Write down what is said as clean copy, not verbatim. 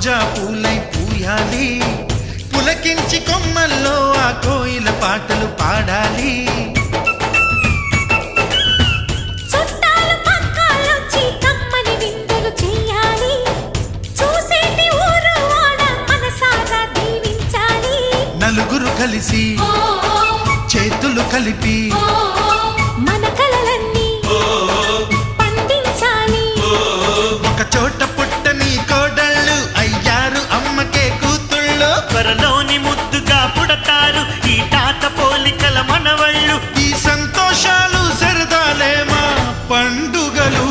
రోజా పూలై పూయాలి, పులకించి కొమ్మల్లో ఆ కోయిల పాటలు పాడాలి. నలుగురు కలిసి చేతులు కలిపి మన కలలన్నీ పండించాలి. ఒక చోట పుట్టని కోడళ్ళు అయ్యారు అమ్మకే కూతుళ్ళు. త్వరలోని ముద్దుగా పుడతారు ఈ తాత పోలికల మనవళ్ళు. ఈ సంతోషాలు సరదాలే మా పండుగలు.